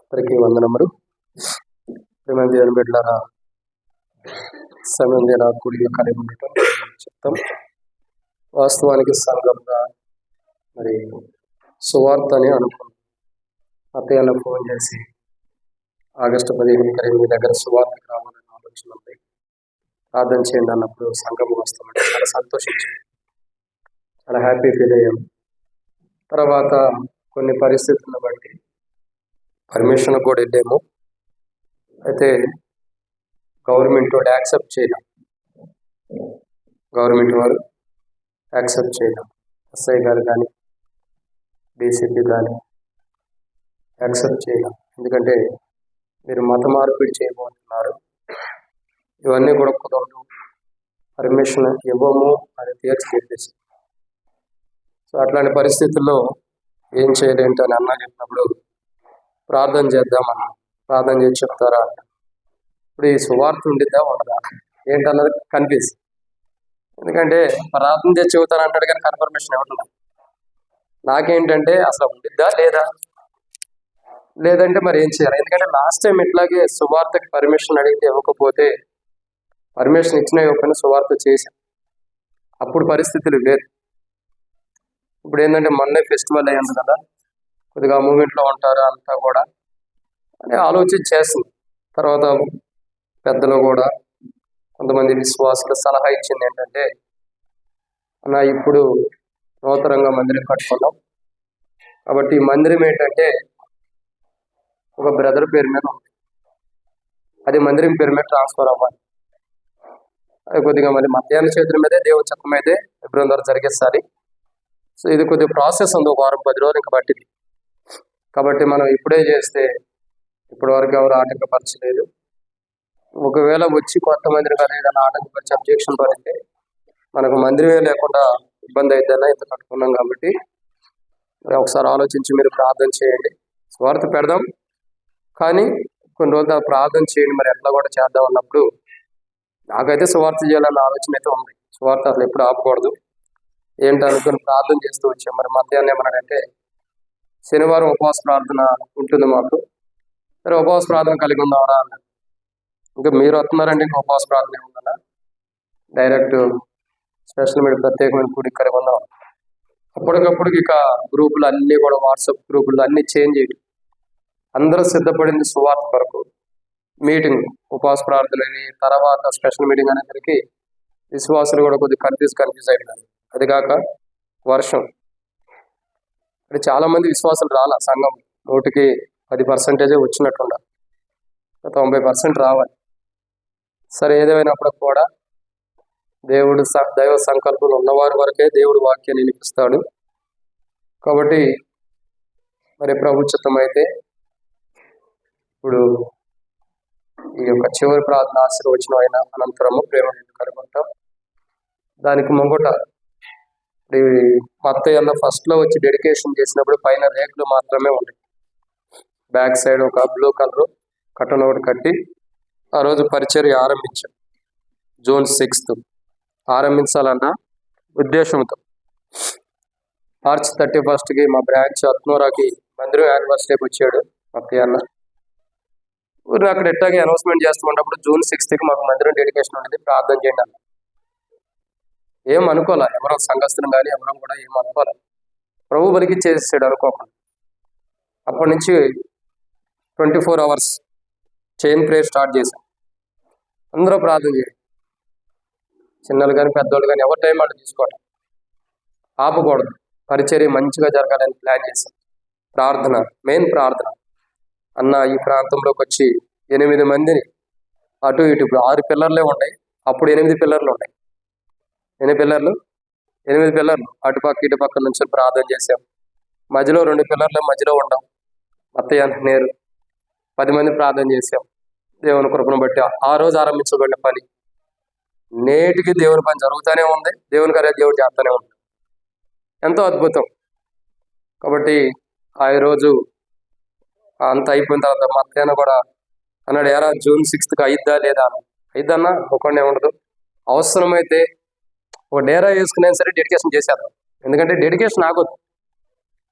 అందరికీ వందనములు. ప్రేమ దేవుని బిడ్డలారా, సమయం కూడిగా కలిగి ఉండటం చిత్తం. వాస్తవానికి సంఘంగా మరి సువార్త అని అనుకున్నాం. అత్తయ్యలో ఫోన్ చేసి ఆగస్టు 15 మీ దగ్గర సువార్తకు రావాలని ఆలోచన ఉంది, ప్రార్థన చేయండి అన్నప్పుడు సంఘం వస్తామంటే చాలా సంతోషించాం, చాలా హ్యాపీ ఫీల్ అయ్యాం. తర్వాత కొన్ని పరిస్థితులను బట్టి పర్మిషన్ కూడా వెళ్ళాము. అయితే గవర్నమెంట్ వాడు యాక్సెప్ట్ చేయడం, గవర్నమెంట్ వారు యాక్సెప్ట్ చేయడం, ఎస్ఐ గారు కానీ డీసీపీ కానీ యాక్సెప్ట్ చేయడం. ఎందుకంటే మీరు మత మార్పిడి చేయబోతున్నారు, ఇవన్నీ కూడా కుదరదు, పర్మిషన్ ఇవ్వము అని తీర్చి చెప్పేసి. సో అట్లాంటి పరిస్థితుల్లో ఏం చేయలేంటి అని అన్న చెప్పినప్పుడు ప్రార్థన చేద్దామన్నా. ప్రార్థన చేసి చెప్తారా? ఇప్పుడు ఈ సువార్త ఉండిద్దా ఉండదా ఏంటన్నది కన్ఫ్యూజ్. ఎందుకంటే ప్రార్థన చేసి చెబుతానంటాడు కానీ కన్ఫర్మేషన్ ఇవ్వట్లేదు. నాకేంటంటే అసలు ఉండిద్దా లేదా, లేదంటే మరి ఏం చేయాలి? ఎందుకంటే లాస్ట్ టైం ఇట్లాగే సువార్తకి పర్మిషన్ అడిగితే ఇవ్వకపోతే, పర్మిషన్ ఇచ్చిన ఇవ్వకపోయినా సువార్త చేశాను. అప్పుడు పరిస్థితులు లేదు. ఇప్పుడు ఏంటంటే మొన్నే ఫెస్టివల్ అయ్యింది కదా, కొద్దిగా మూమెంట్లో ఉంటారు అంతా కూడా అని ఆలోచించి చేస్తుంది. తర్వాత పెద్దలు కూడా కొంతమంది విశ్వాసులు సలహా ఇచ్చింది ఏంటంటే, అన్న ఇప్పుడు నూతనంగా మందిరం కట్టుకున్నాం కాబట్టి ఈ మందిరం ఏంటంటే ఒక బ్రదర్ పేరు మీద ఉంది, అది మందిరం పేరు మీద ట్రాన్స్ఫర్ అవ్వాలి. అది కొద్దిగా మరి మధ్యాహ్న చేతుల మీదే దేవుని చిత్తం అయితే ఎప్పుడు ద్వారా జరిగేస్తారు. సో ఇది కొద్దిగా ప్రాసెస్ ఉంది, ఒక 10 రోజులు ఇంకా పట్టింది. కాబట్టి మనం ఇప్పుడే చేస్తే ఇప్పటి వరకు ఎవరు ఆటంకపరచలేదు. ఒకవేళ వచ్చి కొత్త మందిరం కానీ ఏదైనా ఆటంకపరిచి అబ్జెక్షన్ పడితే మనకు మందిరమే లేకుండా ఇబ్బంది అయితేనే ఇంత కట్టుకున్నాం. కాబట్టి ఒకసారి ఆలోచించి మీరు ప్రార్థన చేయండి. స్వార్థ పెడదాం కానీ కొన్ని రోజులు ప్రార్థన చేయండి, మరి ఎట్లా కూడా చేద్దాం అన్నప్పుడు నాకైతే సువార్త చేయాలన్న ఆలోచన అయితే ఉంది. సువార్త అసలు ఎప్పుడు ఆపకూడదు ఏంటనుకుని ప్రార్థన చేస్తూ వచ్చాం. మరి మధ్యాహ్నం ఏమన్నాడంటే శనివారం ఉపవాస ప్రార్థన ఉంటుంది మాకు, సరే ఉపవాస ప్రార్థన కలిగి ఉందామరా అన్నారు. ఇంకా మీరు వస్తున్నారంటే ఇంకా ఉపవాస ప్రార్థన ఉందా, డైరెక్ట్ స్పెషల్ మీడియా ప్రత్యేకమైన కూడి కలిగి ఉందాం. అప్పటికప్పుడు ఇక గ్రూపులు అన్నీ కూడా వాట్సాప్ గ్రూపులు అన్నీ చేంజ్ చేయడం, అందరూ సిద్ధపడింది సువార్త కొరకు. మీటింగ్ ఉపవాస ప్రార్థనని తర్వాత స్పెషల్ మీటింగ్ అనేసరికి విశ్వాసులు కూడా కొద్దిగా కన్ఫ్యూజ్ అయిపోయింది. అది కాక వర్షం, అంటే చాలా మంది విశ్వాసులు రాలా. సంఘం 100% వచ్చినట్టుండాలి, 90% రావాలి. సరే ఏదేమైనప్పుడు కూడా దేవుడు దైవ సంకల్పంలో ఉన్నవారి వరకే దేవుడు వాక్యాన్ని వినిపిస్తాడు. కాబట్టి మరి ప్రభుత్వం అయితే ఇప్పుడు ఈ యొక్క చివరి ప్రార్థన ఆశీర్వచనం అయిన అనంతరము ప్రేమ కనుగొంటాం. దానికి ముంగట మత్తయి ఫస్ట్ లో వచ్చి డెడికేషన్ చేసినప్పుడు పైన రేకులు మాత్రమే ఉంటాయి, బ్యాక్ సైడ్ ఒక బ్లూ కలర్ కట్టన్ ఒకటి కట్టి ఆ రోజు పరిచర్య ఆరంభించాం. జూన్ 6 ఆరంభించాలన్న ఉద్దేశంతో మార్చ్ 31కి మా బ్రాంచ్ అత్నూరాకి మందిరం యానివర్సరీకి వచ్చాడు మత్తయ్య అన్న. ఊరు అక్కడ ఎట్టాగే అనౌన్స్మెంట్ చేస్తున్నప్పుడు జూన్ 6కి మాకు మందిరం డెడికేషన్ ఉండేది, ప్రార్థన చేయండి అన్న. ఏం అనుకోలే, ఎవరో సంఘస్థులు కానీ ఎవరో కూడా ఏం అనుకోలే, ప్రభు బలికి చేసాడు అనుకోకుండా. అప్పటి నుంచి 24 hours చైన్ ప్రేయర్ స్టార్ట్ చేశాం. అందరూ ప్రార్థన చేయండి, చిన్నలు కానీ పెద్దోళ్ళు కానీ ఎవరి టైం అంటే తీసుకోవటం, ఆపకూడదు. పరిచర్య మంచిగా జరగాలని ప్లాన్ చేశాం. ప్రార్థన, మెయిన్ ప్రార్థన. అన్న ఈ ప్రాంతంలోకి వచ్చి 8 మందిని అటు ఇటు, ఇప్పుడు 6 పిల్లర్లే ఉంటాయి, అప్పుడు 8 పిల్లర్లు ఉంటాయి. 8 పిల్లర్లు అటుపక్క ఇటుపక్క నుంచి ప్రార్థన చేసాం. మధ్యలో 2 పిల్లర్లు మధ్యలో ఉండం, అత్తయ్య నేరు 10 మంది ప్రార్థన చేసాం. దేవుని కృపను బట్టి ఆ రోజు ఆరంభించబడిన పని నేటికి దేవుని పని జరుగుతూనే ఉంది, దేవుని కార్యాలు దేవుడు చేస్తూనే ఉంది, ఎంతో అద్భుతం. కాబట్టి ఆ రోజు అంత అయిపోయిన తర్వాత మధ్యాహ్నం కూడా అన్నాడు, ఎరా జూన్ 6కి అయిద్దా లేదా? అయిద్దన్నా ఒక్కడే ఉండదు, అవసరమైతే ఒక డేరా వేసుకునే సరే డెడికేషన్ చేసేద్దాం. ఎందుకంటే డెడికేషన్ ఆగొద్దు.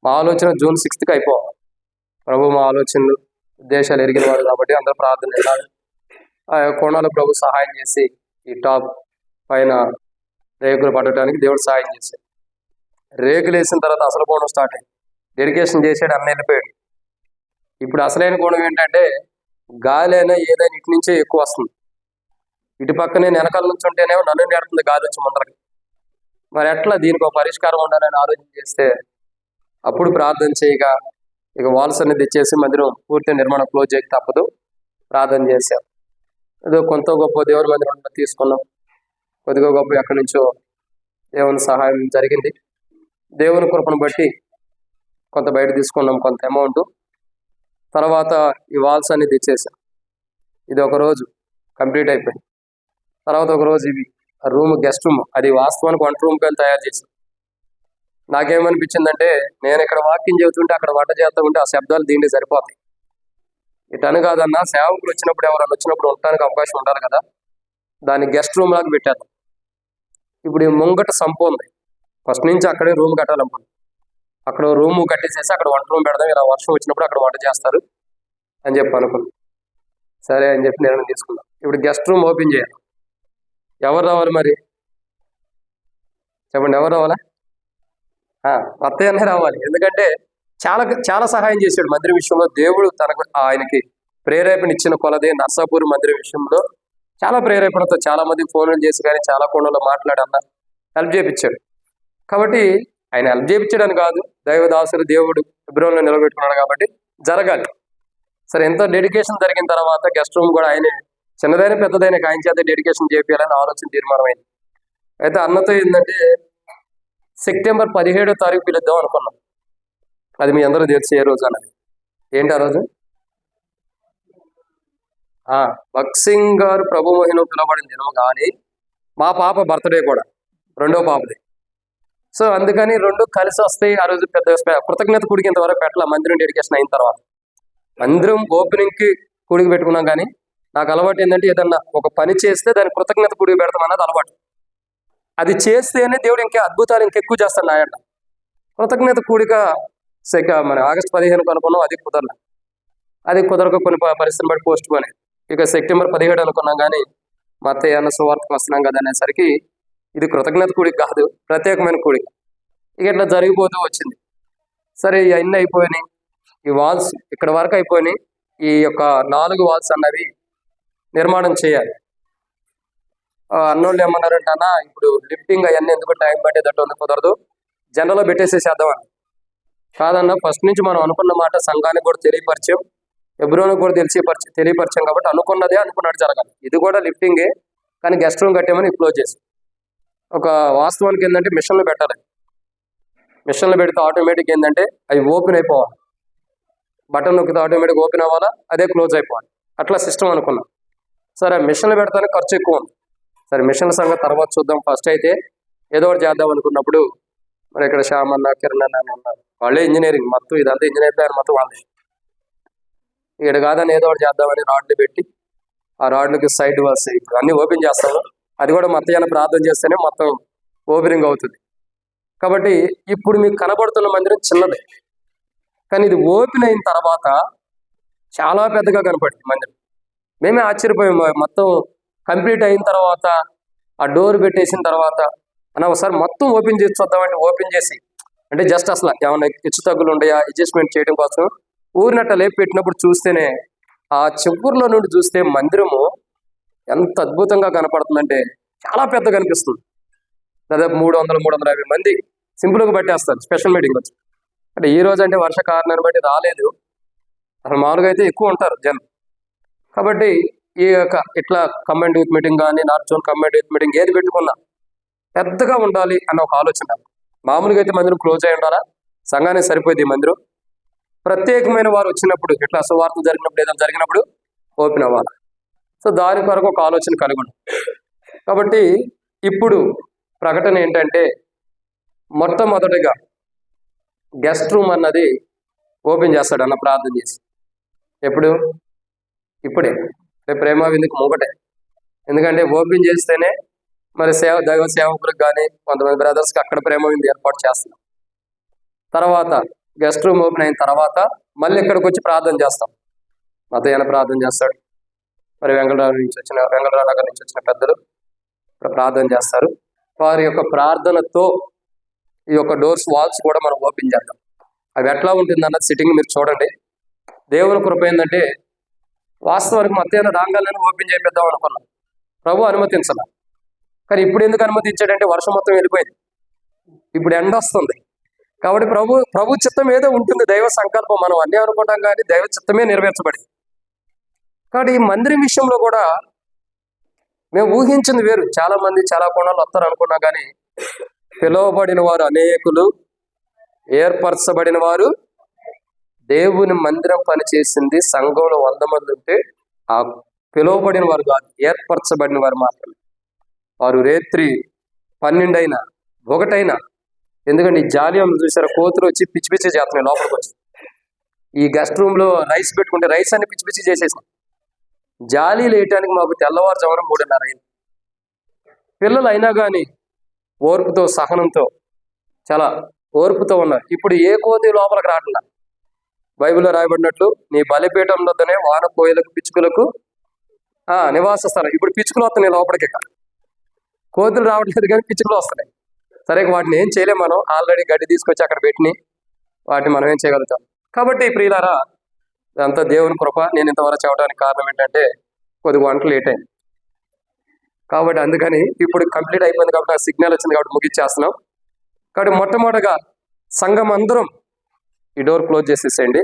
మా ఆలోచన June 6th అయిపోవాలి. ప్రభు మా ఆలోచనలు ఉద్దేశాలు ఎరిగిన వాడు కాబట్టి అందరూ ప్రార్థన చేయాలి. ఆ కోణాలు ప్రభు సహాయం చేసి ఈ టాప్ పైన రేకులు పడటానికి దేవుడు సహాయం చేశాడు. రేకులు వేసిన తర్వాత అసలు కోణం స్టార్ట్ అయింది. డెడికేషన్ చేసాడు, అన్న వెళ్ళిపోయాడు. ఇప్పుడు అసలైన కోణం ఏంటంటే గాలి అయినా ఏదైనా ఇటు నుంచే ఎక్కువ వస్తుంది. ఇటు పక్కనే వెనకాల నుంచి ఉంటేనేమో నన్ను నేడుతుంది గాలి వచ్చి ముందరకి. మరి ఎట్లా దీనికి ఒక పరిష్కారం ఉండాలని ఆలోచన చేస్తే అప్పుడు ప్రార్థన చేయగా ఇక వాల్స్ అనేది తెచ్చేసి మందిరం పూర్తి నిర్మాణం క్లోజ్ చేయక తప్పదు. ప్రార్థన చేశాం. ఏదో కొంత గొప్ప దేవుని మందిరం తీసుకున్నాం. కొద్దిగా గొప్ప ఎక్కడి నుంచో దేవుని సహాయం జరిగింది. దేవుని కృపను బట్టి కొంత బయట తీసుకున్నాం, కొంత అమౌంట్. తర్వాత ఈ వాల్స్ అన్ని తెచ్చేసాం. ఇది ఒక రోజు కంప్లీట్ అయిపోయింది. తర్వాత ఒక రోజు ఇవి రూమ్, గెస్ట్ రూమ్, అది వాస్తవానికి వంట రూమ్ కానీ తయారు చేసాం. నాకేమనిపించిందంటే నేను ఇక్కడ వాకింగ్ చెబుతుంటే అక్కడ వంట చేస్తూ ఉంటే ఆ శబ్దాలు దీన్ని సరిపోతాయి. ఇటను కాదన్నా, సేవకులు వచ్చినప్పుడు ఎవరైనా వచ్చినప్పుడు ఉండటానికి అవకాశం ఉండాలి కదా, దాన్ని గెస్ట్ రూమ్ లాగా పెట్టాను. ఇప్పుడు ఈ ముంగట సంపు ఉంది, ఫస్ట్ నుంచి అక్కడే రూమ్ కట్టాలనుకున్నాను. అక్కడ రూమ్ కట్టేసేసి అక్కడ వంట రూమ్ పెడదాం, ఇలా వర్షం వచ్చినప్పుడు అక్కడ వంట చేస్తారు అని చెప్పి అనుకున్నాను. సరే అని చెప్పి నిర్ణయం తీసుకున్నాను. ఇప్పుడు గెస్ట్ రూమ్ ఓపెన్ చేయాలి. ఎవరు రావాలి మరి చెప్పండి, ఎవరు రావాలా? అత్తయ్యనే రావాలి. ఎందుకంటే చాలా చాలా సహాయం చేశాడు మందిరం విషయంలో. దేవుడు తనకు ఆయనకి ప్రేరేపణ ఇచ్చిన కొలదే నర్సాపూర్ మందిరం విషయంలో చాలా ప్రేరేపణతో చాలా మంది ఫోన్లు చేసి కానీ చాలా కోణంలో మాట్లాడన్నా హెల్ప్ చేయించాడు. కాబట్టి ఆయన హెల్ప్ చేయించాడని కాదు, దైవదాసుడు దేవుడు ఫిబ్రవరిలో నిలబెట్టుకున్నాడు కాబట్టి జరగాలి. సరే, ఎంతో డెడికేషన్ జరిగిన తర్వాత గెస్ట్ రూమ్ కూడా ఆయనే చిన్నదైన పెద్దదైన ఆయన చేత డెడికేషన్ చేయాలని ఆలోచన తీర్మానమైంది. అయితే అన్నతో ఏంటంటే సెప్టెంబర్ 17వ తారీఖు పిలుద్దాం అనుకున్నాం. అది మీ అందరూ తెలిసి ఏ రోజు అన్నది ఏంటి ఆ రోజు? భక్సింగ్ గారు ప్రభు మహిళ పిలవబడిన దినం, కానీ మా పాప బర్త్డే కూడా రెండో పాపది. సో అందుకని రెండు కలిసి వస్తాయి. ఆ రోజు పెద్ద కృతజ్ఞత కూడికి ఇంతవరకు పెట్టాల. మందిరం డెడికేషన్ అయిన తర్వాత మందిరం ఓపెనింగ్కి కూడికి పెట్టుకున్నాం. కానీ నాకు అలవాటు ఏంటంటే ఏదన్నా ఒక పని చేస్తే దాని కృతజ్ఞత కూడికి పెడతాం అన్నది అలవాటు. అది చేస్తేనే దేవుడు ఇంకా అద్భుతాలు ఇంకెక్కువ చేస్తాను నాయంట. కృతజ్ఞత కూడిక మన ఆగస్టు 15 అనుకున్నాం, అది కుదరలేదు. అది కుదరక కొన్ని పరిస్థితిని బట్టి పోస్ట్ పోనే ఇక సెప్టెంబర్ 17 అనుకున్నాం. కానీ మా అత్తయ్య అన్న సువార్తకు వస్తున్నాం కదా అనేసరికి ఇది కృతజ్ఞత కూడిక కాదు, ప్రత్యేకమైన కూడిక. ఇక ఇట్లా జరిగిపోతూ వచ్చింది. సరే, ఇవన్నీ అయిపోయినాయి. ఈ వాల్స్ ఇక్కడ వరకు అయిపోయినాయి. ఈ యొక్క 4 వాల్స్ అన్నవి నిర్మాణం చేయాలి. అన్నోళ్ళు ఏమన్నారంటే, అన్న ఇప్పుడు లిఫ్టింగ్ అవన్నీ ఎందుకు టైం పట్టేటట్టు ఉంది, కుదరదు, జనరల్లో పెట్టేసేసేద్దామని. కాదన్నా, ఫస్ట్ నుంచి మనం అనుకున్న మాట సంఘానికి కూడా తెలియపరిచాం, ఎబ్రోనికి కూడా తెలియపరిచాం కాబట్టి అనుకున్నదే అనుకున్నట్టు జరగాలి. ఇది కూడా లిఫ్టింగే, కానీ గెస్ట్ రూమ్ కట్టామని క్లోజ్ చేసి ఒక వాస్తవానికి ఏంటంటే మిషన్లు పెట్టాలి. మిషన్లు పెడితే ఆటోమేటిక్ ఏంటంటే అవి ఓపెన్ అయిపోవాలి. బటన్ నొక్కితే ఆటోమేటిక్ ఓపెన్ అవ్వాలా, అదే క్లోజ్ అయిపోవాలి. అట్లా సిస్టమ్ అనుకున్నాం. సరే, మిషన్లు పెడతానికి ఖర్చు ఎక్కువ ఉంది. సరే, మిషన్ల సంగతి తర్వాత చూద్దాం. ఫస్ట్ అయితే ఏదో ఒకటి చేద్దాం అనుకున్నప్పుడు మరి ఇక్కడ శ్యామ్ అన్న, కిరణ్ అన్న ఉన్నారు. వాళ్ళే ఇంజనీరింగ్ మొత్తం, ఇదంతా ఇంజనీర్ ప్లాన్ మొత్తం వాళ్ళే. ఇక్కడ కాదని ఏదో ఒకటి చేద్దామని రాడ్లు పెట్టి ఆ రాడ్లకి సైడ్ వాల్స్ ఇప్పుడు అన్ని ఓపెన్ చేస్తాము. అది కూడా మొత్తం ప్రార్థన చేస్తేనే మొత్తం ఓపెనింగ్ అవుతుంది. కాబట్టి ఇప్పుడు మీకు కనబడుతున్న మందిరం చిన్నదే, కానీ ఇది ఓపెన్ అయిన తర్వాత చాలా పెద్దగా కనపడుతుంది మందిరం. మేమే ఆశ్చర్యపోయాం. మొత్తం కంప్లీట్ అయిన తర్వాత ఆ డోర్ పెట్టేసిన తర్వాత అన్న ఒకసారి మొత్తం ఓపెన్ చేసి చూద్దామంటే ఓపెన్ చేసి అంటే జస్ట్ అసలు ఏమైనా హెచ్చు తగ్గులు ఉన్నాయా అడ్జస్ట్మెంట్ చేయడం కోసం ఊరినట్ట లేపి పెట్టినప్పుడు చూస్తేనే ఆ చివరిలో నుండి చూస్తే మందిరము ఎంత అద్భుతంగా కనపడుతుందంటే చాలా పెద్ద కనిపిస్తుంది. దాదాపు 300-350 మంది సింపుల్గా పట్టేస్తారు స్పెషల్ మీటింగ్ వచ్చి. అంటే ఈ రోజు అంటే వర్ష కారణాన్ని బట్టి రాలేదు, అసలు మామూలుగా అయితే ఎక్కువ ఉంటారు జనం. కాబట్టి ఈ యొక్క ఇట్లా కమాండ్ యూత్ మీటింగ్ కానీ north zone command youth meeting ఏది పెట్టుకున్నా పెద్దగా ఉండాలి అన్న ఒక ఆలోచన. మామూలుగా అయితే మందిరం క్లోజ్ అయి ఉండాలా, సంఘానికి సరిపోయింది మందిరం. ప్రత్యేకమైన వారు వచ్చినప్పుడు ఇట్లా సువార్త జరిగినప్పుడు ఏదైనా జరిగినప్పుడు ఓపెన్ అవ్వాలి. సో దాని కొరకు ఒక ఆలోచన కలిగి ఉంది. కాబట్టి ఇప్పుడు ప్రకటన ఏంటంటే మొట్టమొదటిగా గెస్ట్ రూమ్ అన్నది ఓపెన్ చేస్తాడు అన్న ప్రార్థన చేసి. ఎప్పుడు? ఇప్పుడే, రేపు ప్రేమ విందుకు ముంగటే. ఎందుకంటే ఓపెన్ చేస్తేనే మరి దైవ సేవకులకు కానీ కొంతమంది బ్రదర్స్కి అక్కడ ప్రేమ విందు ఏర్పాటు చేస్తున్నాం. తర్వాత గెస్ట్ రూమ్ ఓపెన్ అయిన తర్వాత మళ్ళీ ఇక్కడికి వచ్చి ప్రార్థన చేస్తాం. మతయ్యన ప్రార్థన చేస్తాడు. మరి వెంకటరావు నగర్ నుంచి వచ్చిన పెద్దలు ఇక్కడ ప్రార్థన చేస్తారు. వారి యొక్క ప్రార్థనతో ఈ యొక్క డోర్స్ వాల్స్ కూడా మనం ఓపెన్ చేద్దాం. అవి ఎట్లా ఉంటుంది అన్నది సిట్టింగ్ మీరు చూడండి. దేవుని కృప ఏంటంటే వాస్తవానికి మతయ్యన రాగాలను ఓపెన్ చేపిద్దాం అనుకున్నాం. ప్రభు అనుమతించాల. కానీ ఇప్పుడు ఎందుకు అనుమతించాడంటే వర్షం మొత్తం వెళ్ళిపోయింది. ఇప్పుడు ఎండ వస్తుంది. కాబట్టి ప్రభు చిత్తం ఏదో ఉంటుంది, దైవ సంకల్పం. మనం అన్నీ అనుకుంటాం కానీ దైవ చిత్తమే నెరవేర్చబడింది. కాబట్టి ఈ మందిరం విషయంలో కూడా మేము ఊహించింది వేరు. చాలా మంది చాలా కోణాలు వస్తారు అనుకున్నా కానీ పిలువబడిన వారు అనేకులు, ఏర్పరచబడిన వారు. దేవుని మందిరం పనిచేసింది సంఘంలో 100 మంది ఉంటే ఆ పిలువబడిన వారు కాదు, ఏర్పరచబడిన వారు మాత్రమే. వారు రేత్రి 12 అయినా 1 అయినా, ఎందుకంటే ఈ జాలియం చూసారా, కోతులు వచ్చి పిచ్చి పిచ్చి చేస్తున్నాయి లోపలికి వచ్చి. ఈ గెస్ట్ రూమ్ లో రైస్ పెట్టుకుంటే రైస్ అన్ని పిచ్చి పిచ్చి చేసేసాం. జాలి లేయటానికి మాకు తెల్లవారుజామున 3:30 అయింది. పిల్లలు అయినా కానీ ఓర్పుతో సహనంతో చాలా ఓర్పుతో ఉన్నారు. ఇప్పుడు ఏ కోతి లోపలికి రావట్లా. బైబిల్లో రాయబడినట్లు నీ బలిపీఠం వద్దనే వాన కోయలకు పిచ్చుకలకు నివాస స్థలం. ఇప్పుడు పిచ్చుకలు వస్తున్నాయి లోపలికి. కోతులు రావట్లేదు కానీ పిచ్చుకలు వస్తున్నాయి. సరే వాటిని ఏం చేయలేం మనం. ఆల్రెడీ గడ్డి తీసుకొచ్చి అక్కడ పెట్టిని వాటిని మనం ఏం చేయగలుగుతాం. కాబట్టి ప్రియులారా, ఇదంతా దేవుని కృప. నేను ఇంతవరకు చెప్పడానికి కారణం ఏంటంటే కొద్దిగా వంట లేట్ అయింది కాబట్టి, అందుకని ఇప్పుడు కంప్లీట్ అయిపోయింది కాబట్టి ఆ సిగ్నల్ వచ్చింది కాబట్టి ముగిచ్చేస్తున్నాం. కాబట్టి మొట్టమొదటిగా సంఘం అందరం ఈ డోర్ క్లోజ్ చేసేసేయండి.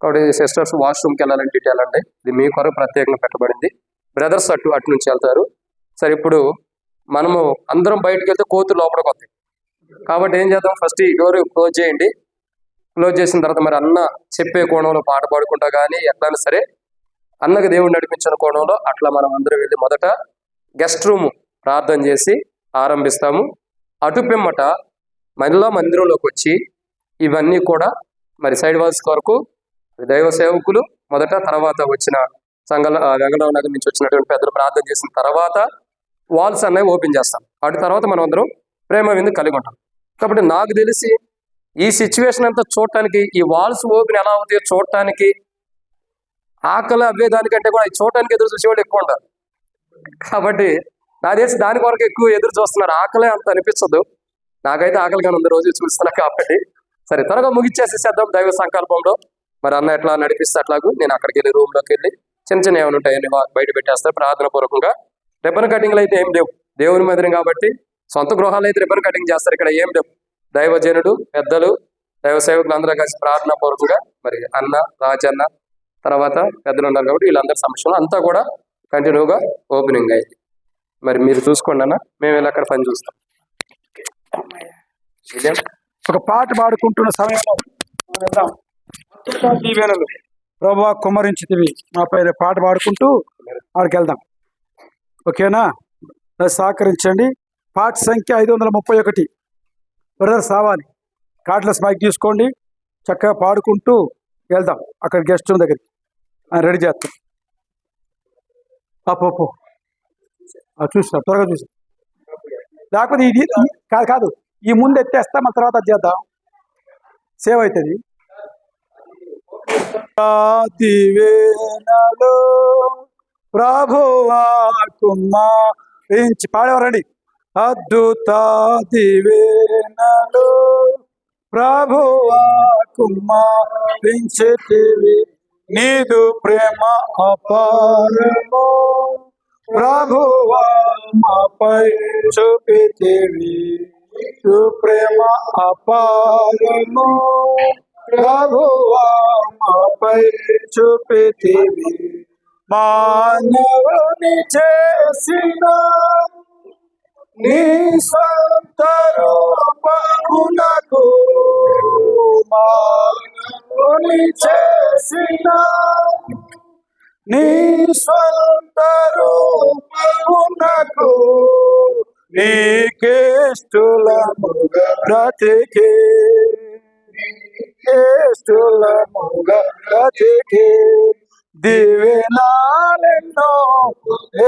కాబట్టి సిస్టర్స్ వాష్రూమ్కి వెళ్ళాలంటే ఇటు వెళ్ళండి. ఇది మీ కొరకు ప్రత్యేకంగా పెట్టబడింది. బ్రదర్స్ అటు నుంచి వెళ్తారు. సరే, ఇప్పుడు మనము అందరం బయటకు వెళ్తే కోతులు లోపలికి వస్తాయి. కాబట్టి ఏం చేద్దాం, ఫస్ట్ ఈ డోర్ క్లోజ్ చేయండి. క్లోజ్ చేసిన తర్వాత మరి అన్న చెప్పే కోణంలో పాట పాడుకుంటా కానీ ఎట్లయినా సరే అన్నకు దేవుడు నడిపించిన కోణంలో అట్లా మనం అందరం వెళ్ళి మొదట గెస్ట్ రూమ్ ప్రార్థన చేసి ఆరంభిస్తాము. అటు పిమ్మట మళ్ళా మందిరంలోకి వచ్చి ఇవన్నీ కూడా మరి సైడ్ వాల్స్ వరకు దైవ సేవకులు మొదట, తర్వాత వచ్చిన వెంకటరావు నగర్ నుంచి వచ్చినటువంటి పెద్దలు ప్రార్థన చేసిన తర్వాత వాల్స్ అనేవి ఓపెన్ చేస్తాం. వాటి తర్వాత మనం అందరం ప్రేమ విందు కలిగి ఉంటాం. కాబట్టి నాకు తెలిసి ఈ సిచ్యువేషన్ అంతా చూడటానికి, ఈ వాల్స్ ఓపెన్ ఎలా అవుతాయో చూడటానికి, ఆకలి అవ్వేదానికంటే కూడా చూడటానికి ఎదురు చూసేవాళ్ళు ఎక్కువ ఉంటారు. కాబట్టి నా తెలిసి దాని కొరకు ఎక్కువ ఎదురు చూస్తున్నారు. ఆకలే అంత అనిపించదు. నాకైతే ఆకలిగానే ఉంది, రోజు చూస్తున్నా. కాబట్టి సరే, త్వరగా ముగిచ్చేసేసేద్దాం దైవ సంకల్పంలో. మరి అన్న ఎట్లా నడిపిస్తే అట్లాగూ నేను అక్కడికి వెళ్ళి రూమ్లోకి వెళ్ళి చిన్న ఏమైనా ఉంటాయని బయట పెట్టేస్తారు ప్రార్థన పూర్వకంగా. రిబ్బన్ కటింగ్లు అయితే ఏం లేవు, దేవుని మందిరం కాబట్టి. సొంత గృహాలు అయితే రిబ్బన్ కటింగ్ చేస్తారు, ఇక్కడ ఏం లేవు. దైవజనుడు, పెద్దలు, దైవ సేవకులు అందరూ కలిసి ప్రార్థన పూర్వకంగా మరి అన్న, రాజన్న, తర్వాత పెద్దలు ఉన్నారు కాబట్టి వీళ్ళందరి సమక్షంలో అంతా కూడా కంటిన్యూగా ఓపెనింగ్ అయింది. మరి మీరు చూసుకోండి అన్న, మేము వెళ్ళి అక్కడ పని చూస్తాం. ఒక పాట పాడుకుంటున్న సమయంలో దీవెనలు ప్రభువా కుమ్మరించితివి మా పైన పాట పాడుకుంటూ ఆడికి వెళ్దాం. ఓకేనా? సహకరించండి. పాట సంఖ్య 531. బ్రదర్స్ రావాలి, కార్డ్లెస్ మైక్ తీసుకోండి, చక్కగా పాడుకుంటూ వెళ్దాం అక్కడ గెస్ట్ రూమ్ దగ్గరికి. రెడీ చేస్తాం. అప్పు చూస్తా, త్వరగా చూసి. లేకపోతే ఇది కాదు, ఈ ముందు ఎత్తేస్తా, మన తర్వాత అది చేద్దాం, సేవ్ అవుతుంది. దివేనలో ప్రభువా కుమ్మరించి పాడేవారండి. అద్భుత దివేనలో ప్రభువా కుమ్మరించితివి, నీదు ప్రేమ అపారము ప్రభువా మాపై చూపితివి, నీదు ప్రేమ అపారము ప్రభువా మాపై చూపితివి, మానవుని చేసిన నీ స్వంత రూపమునకు, మానవుని చేసిన నీ స్వంత రూపమునకు, నీకేష్టులముగా బ్రతికే, నీకేష్టులముగా బ్రతికే, దివెనాలెన్నో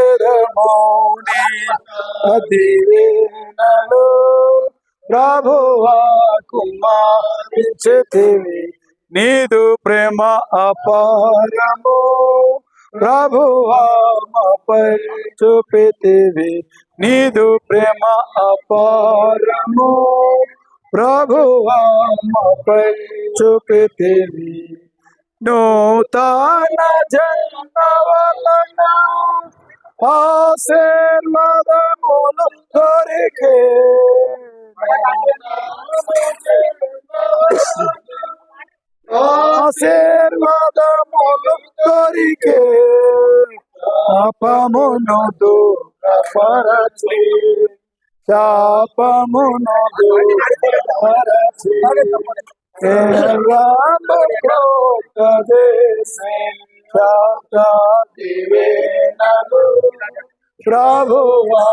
ఎరమోని దివెనలు ప్రభువా కుమారించితివి నీదు ప్రేమ అపారము ప్రభువా మాపై చూపితివి నీదు ప్రేమ అపారము ప్రభువా మాపై చూపితివి నూతన జన్మ వలన ఆశీర్వాదములు దొరికే ఆశీర్వాదములు దొరికే పాపమును దూరపరచి శాపమును దూరపరచి ప్రభువా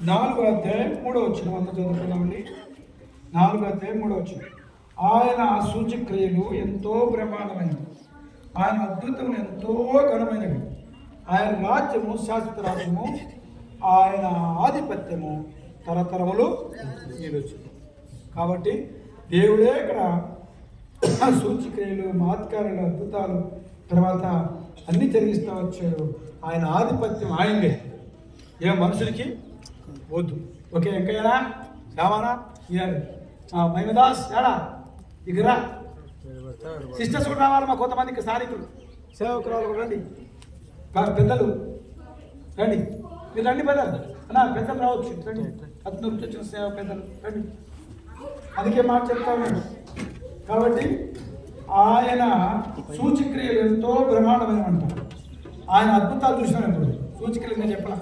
4వ అధ్యాయం 3వ వచనం అంతా చదువుకున్నామండి. 4వ అధ్యాయం 3వ వచనం. ఆయన సూచక్రియలు ఎంతో బ్రహ్మాండమైనవి, ఆయన అద్భుతములు ఎంతో ఘనమైనవి, ఆయన రాజ్యము శాశ్వత రాజ్యము, ఆయన ఆధిపత్యము తరతరములు నిలుచును. కాబట్టి దేవుడే ఇక్కడ సూచక్రియలు మహత్కార్యాలు అద్భుతాలు తర్వాత అన్ని జరిగిస్తూ వచ్చాడు. ఆయన ఆధిపత్యం ఆయనదే, ఏ మనుషులకి వద్దు. ఓకే ఎంకయ్యనా రావానా ఇవ్వాలి మహిమదాస్ ఏడా ఇకరా సిస్టర్స్ కూడా రావాలి. మా కొంతమందికి స్థానికులు సేవకురాలు కూడా రండి, పెద్దలు రండి, మీరు రండి పెద్దలు అన్నా, పెద్దలు రావచ్చు రండి, 14 నుంచి వచ్చిన సేవ పెద్దలు రండి. అందుకే మాట చెప్తా ఉన్నాను. కాబట్టి ఆయన సూచక్రియలు ఎంతో బ్రహ్మాండమైన అంటారు. ఆయన అద్భుతాలు చూసినాం. ఇప్పుడు సూచక్రియలు నేను చెప్పలా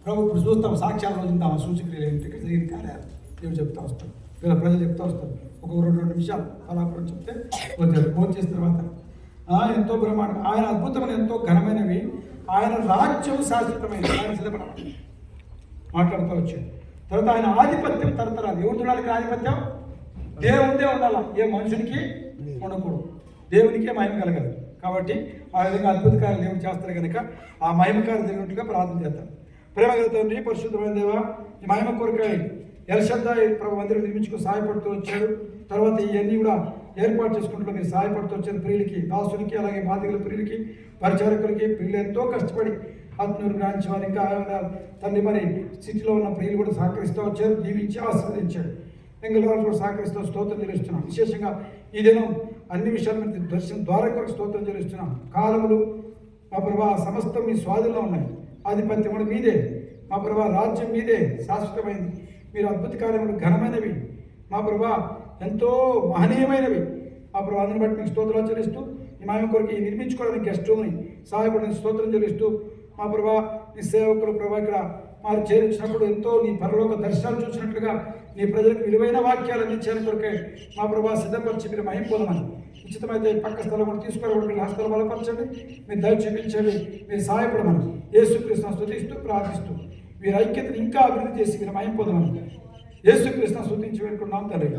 ప్రభు, ఇప్పుడు చూస్తాం సాక్ష్యాలు రోజుంటాం. ఆ సూచక్రియలు ఏంటి జరిగిన కార్యాలు దేవుడు చెప్తా వస్తాం, వీళ్ళ ప్రజలు చెప్తా వస్తారు. ఒక 2 నిమిషాలు అలాపడం చెప్తే ఫోన్ చేసిన తర్వాత ఎంతో బ్రహ్మాండం. ఆయన అద్భుతమైన ఎంతో ఘనమైనవి, ఆయన రాజ్యం శాశ్వతమైనది. ఆయన సిద్ధపడ మాట్లాడుతూ వచ్చాడు. తర్వాత ఆయన ఆధిపత్యం తరతరాలు. ఎవరు ఉండాలి ఆధిపత్యం? దేవుడిదే ఉండాలా, ఏ మనుషునికి ఉండకూడదు. దేవునికే మహిమ కలగదు. కాబట్టి ఆ విధంగా అద్భుతకార్యాలు దేవుడు చేస్తారు కనుక ఆ మహిమకార్యం జరిగినట్లుగా ప్రార్థన చేద్దాం. ప్రేమ తండ్రి, పరిశుద్ధమైన దేవ, ఈ మహిమ కొరకై ఎల్షద్దాయి ప్రభు మందిరం నిర్మించుకుని సహాయపడుతూ వచ్చాడు. తర్వాత ఇవన్నీ కూడా ఏర్పాటు చేసుకుంటూ మీరు సహాయపడుతూ వచ్చారు. ప్రియులకి, దాసునికి, అలాగే బాధికుల ప్రియులకి, పరిచారకులకి, ప్రియులు ఎంతో కష్టపడి ఆత్మీయులు గ్రహించి వారు ఇంకా తండ్రి మరి సిటీలో ఉన్న ప్రియులు కూడా సహకరిస్తూ వచ్చారు. దీవించి ఆశీర్వదించాడు. ఎంగళవారు కూడా సహకరిస్తూ స్తోత్రం చెల్లిస్తున్నాం. విశేషంగా ఈ దినం అన్ని విషయాల మీద దర్శనం ద్వారా కొరకు స్తోత్రం చెల్లిస్తున్నాం. కాలములు మా ప్రభా సమస్తం మీ స్వాధీనంలో ఉన్నాయి. ఆధిపత్యం కూడా మీదే మా ప్రభా, రాజ్యం మీదే శాశ్వతమైంది. మీరు అద్భుత కార్యములు ఘనమైనవి మా ప్రభా, ఎంతో మహనీయమైనవి మా ప్రభా. అందుని బట్టి మీకు స్తోత్రాలు చెల్లిస్తూ ఈ మహిమ కొరకు ఈ నిర్మించుకోవడానికి గెస్ట్ రూమ్ని సహాయపడడానికి స్తోత్రం చెల్లిస్తూ మా ప్రభా, నీ సేవకులు ప్రభా ఇక్కడ వారు చేరించినప్పుడు ఎంతో నీ పరలోక దర్శనాలు చూసినట్లుగా నీ ప్రజలకు విలువైన వాక్యాలు అందించడానికి కొరకే మా ప్రభా సిద్ధపరిచి మీరు మహిమ పొందమని, ఉచితమైతే పక్క స్థలం కూడా తీసుకురావడం ఆ స్థలం బలపరచండి, మీరు దయ చూపించండి, మీరు సహాయపడమని యేసుక్రీస్తును స్తుతిస్తూ ప్రార్థిస్తూ మీరు ఐక్యతను ఇంకా అభివృద్ధి చేసి మీరు మహిమ పొందమని యేసుక్రీస్తును స్తుతించి వేడుకున్నాం తండ్రి.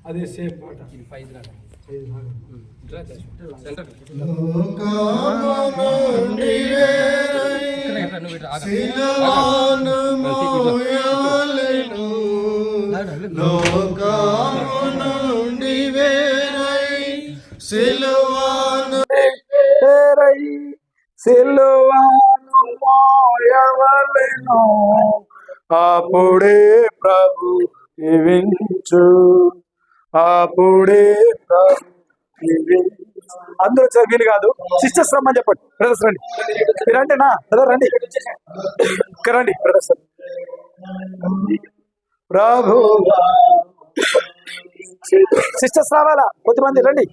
అదే సేమ్ పాట. సిలువాను మోయవలెను అప్పుడే ప్రభు జీవించు, అప్పుడే ప్రభు జీవించు. అందరూ వచ్చారు, వీలు కాదు. సిస్టర్స్ రమ్మని చెప్పండి. బ్రదర్స్ రండి, మీరు రండి నా బ్రదర్ రండి, ఇక్కడ రండి బ్రదర్స్. ప్రభు సిస్టర్స్ రావాలా, కొద్దిమంది రండి,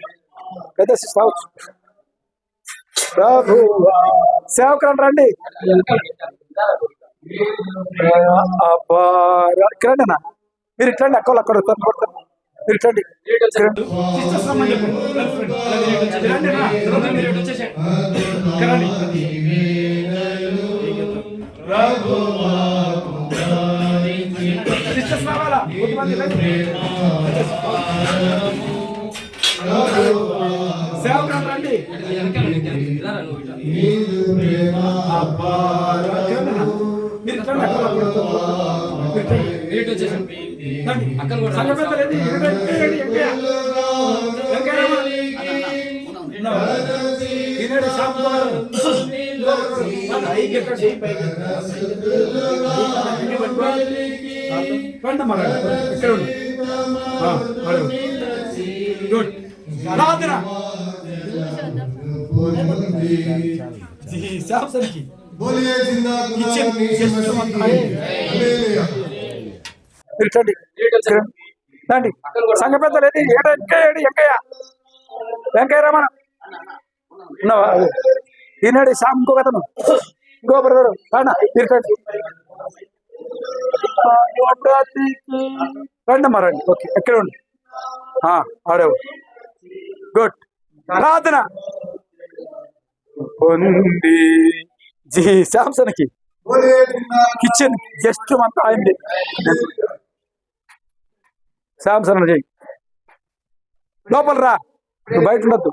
పెద్ద సిస్టర్ రావచ్చు. ప్రభు సేవకులు రండి, ఇక్కడ రండి అన్న, మీరు ఇట్లండి, అక్కలు అక్కడ మీరు ఇట్లండి. సిస్టర్స్ రావాలా, మంది సేవకులు రండి. మీరు గుడ్ ప్రార్థన శాంసన్కి రండి. సంఘ పెద్దలు వెంకయ్య రమణ ఉన్నావా? ఈనాడు శామ్ ఇంకో కథను ఇంకో బ్రదరు రండి అమ్మా రండి. ఓకే ఎక్కడ ఉండి ఆడవు. గుడ్ ప్రార్థన పొంది జీ శాంసన్కి కిచెన్ గెస్ట్ అంతా అయింది. శాంసన్ చేయి లోపల రా, బయట ఉండద్దు.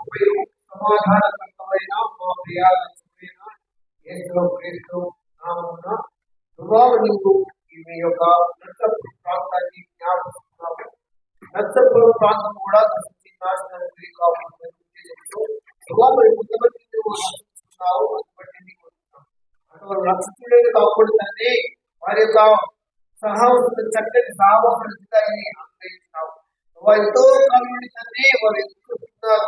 ప్రాంతం కూడా రక్షితులేదు కాకూడదండి. వారి యొక్క చక్కటి సహవాసాన్ని ఆశ్రయించినావు. ఎంతో కాలం నుండి తండ్రి వారు ఎదుర్కొంటున్నారు.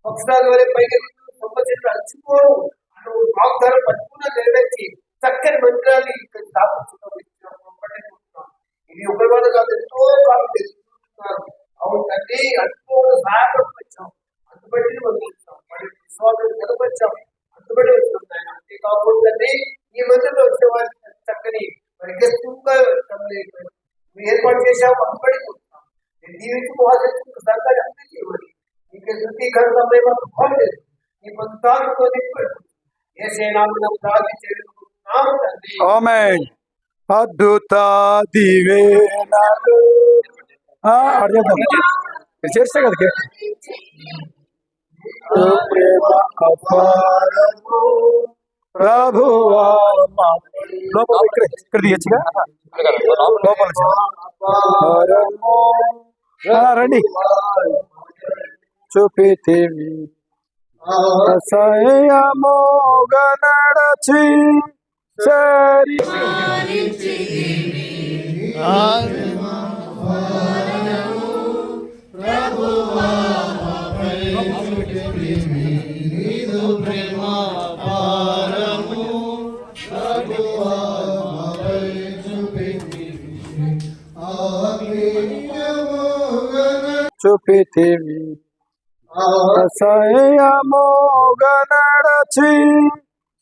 పక్షాల వరే పైకి సంవత్సరాలు అలసిపోరు అని వాగ్దానం పట్టుకున్న నెరవేర్చి చక్కని మందిరాన్ని ఇక్కడ స్థాపించుకుంటున్నాం. ఇది ఒకరి వల్ల కాదు, ఎంతో కాలం ఎదుర్కొంటున్నారు. అవును తండ్రి, అనుకోని సహాయపడిచాం, అందుబట్టి మనం వచ్చాం. మరి విశ్వాసాన్ని కనపరిచాం, అందుబట్టి వచ్చాం. అంతేకాకుండా ఈ మందిరంలో వచ్చే వారికి చక్కని మరి గెస్టుగా ఏర్పాటు చేశాము, అందుబట్టి వచ్చాం. నేను దీనికి మహాశక్తి సంఘాన్ని అందరికీ ఇవ్వండి. నీకు శుద్ధీకరణ బాగలేదు, నీ పంతాలతో నింపడు. ఏసేనామం ప్రార్థించేస్తున్నాము తండ్రి. ఆమేన్. అద్భుత దివేనాలు చేస్తే కదా ప్రేమ అపారము ప్రభువా. లోపల ఇక్కడ తీయచ్చుగా, లోపల రండి. చూపితివి అసహ్యముగా నడచి సరి చూపితివి అసహ్యముగా నడచి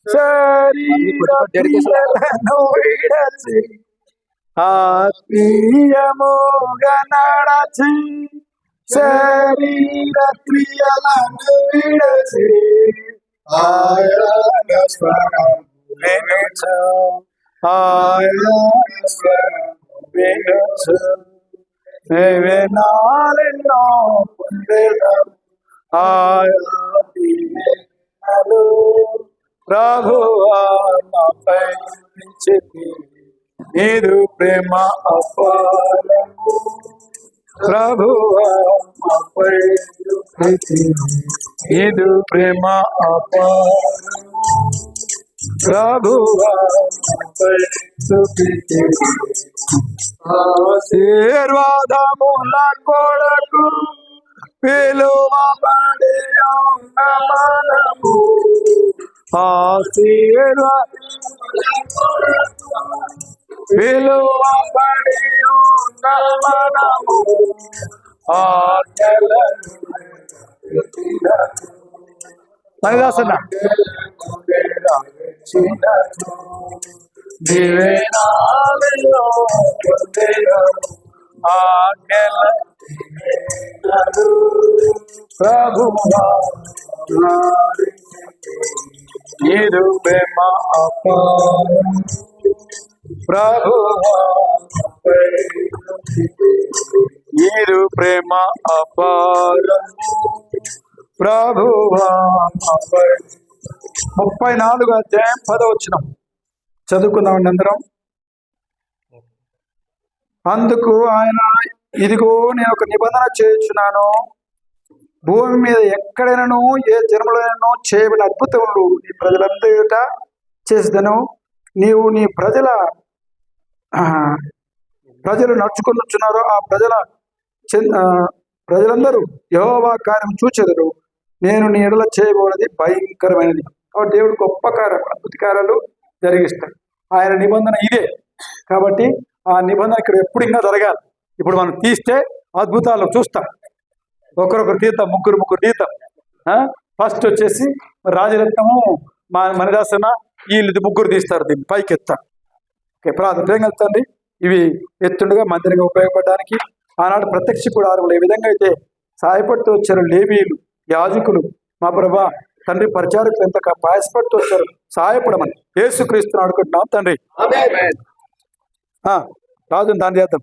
శరీరను విడచి ఆత్మీయముగా నడచి శరీర క్రియలను విడచి ఆయన స్వరం వినుచు, ఆయన స్వరం వినుచు వినాలెన్నో పొందెదం ఆయనలు. ప్రభువా నాపై ఉంచితివి నీదు ప్రేమ అపారము. ప్రభువా నాపై ఉంచితివి నీదు ప్రేమ అపారము. ప్రభువా నాపై ఉంచితివి ఆశీర్వాదముల కొరకు పిలువబడి ఉన్న మనము. పిలువబడి ఉన్న మనము మణిదాసన్న దివేనాలలో ఆజ్ఞల ప్రభువా నీదు ప్రేమ అపారము. ప్రభువా నీరు ప్రేమ అపారము ప్రభువా 34 అధ్యాయం 10 చదువుకుందామండి అందరం. అందుకు ఆయన, ఇదిగో నేను ఒక నిబంధన చేయుచున్నాను, భూమి మీద ఎక్కడైనాను ఏ జన్మలైనను చేయబడిన అద్భుతములు నీ ప్రజలందరిట చేసేదను. నీవు నీ ప్రజలు నడుచుకొనుచున్నారో ఆ ప్రజలందరూ యెహోవా కార్యం చూచెదరు. నేను నీ ఎడల చేయబోనది భయంకరమైనది. కాబట్టి దేవుడు గొప్ప కార్యం, అద్భుత కార్యాలు జరిగిస్తాడు. ఆయన నిబంధన ఇదే. కాబట్టి ఆ నిబంధన ఇక్కడ ఎప్పుడు ఇంకా జరగాలి. ఇప్పుడు మనం తీస్తే అద్భుతాలు చూస్తాం. ఒకరొకరు తీద్దాం, ముగ్గురు తీద్దాం. ఫస్ట్ వచ్చేసి రాజరత్నము, మణిదాసన, వీళ్ళు ముగ్గురు తీస్తారు. దీన్ని పైకి ఎత్తారు. ఓకే, ప్రార్థన వెళ్తాండి. ఇవి ఎత్తుండగా మందిరంగా ఉపయోగపడడానికి ఆనాడు ప్రత్యక్ష గుడారములు ఏ విధంగా అయితే సహాయపడుతూ వచ్చారు లేవీయులు, యాజకులు, మా ప్రభా తండ్రి పరిచారకులు ఎంత ప్రయాసపడుతూ వచ్చారు, సహాయపడమని యేసుక్రీస్తుని అడుగుతున్నాం తండ్రి. రాజు దాన్ని చేద్దాం.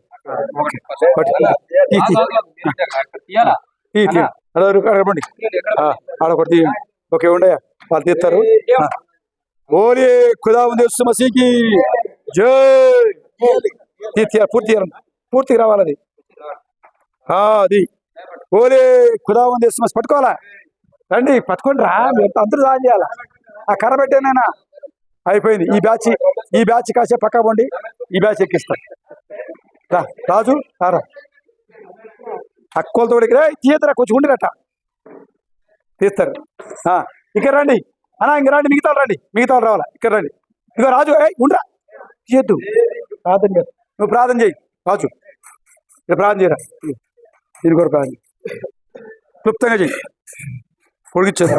ఆడొకటి ఓకే ఉండయా, వాళ్ళు తీస్తారు. ఓలే ఖుదావంద్ మసీకి జై. పూర్తిగా రావాలి అది. అది ఓలే ఖుదావంద్ మసీ పట్టుకోవాలా. రండి పట్టుకోండి రా, అందరూ సాయం చేయాలా. ఆ కర్ర పెట్టేనైనా అయిపోయింది. ఈ బ్యాచ్ కాసే పక్కా పోండి, ఈ బ్యాచ్ ఎక్కిస్తాం. రాజు రారా, అక్కోలతో తీయతరా, కొంచెం ఉండిరట తీస్తారు. ఇక్కడ రండి అన్నా, ఇంక రండి, మిగతా రావాలా. ఇక్కడ రండి. ఇక రాజు ఉండరా, తీయద్దు, ప్రార్థన చేయ. నువ్వు ప్రార్థన చేయి రాజు, ఇక్కడ ప్రార్థన చేయరా. దీని కూడా ప్రార్థన క్లుప్తంగా చెయ్యి, పొడిగిచ్చేది.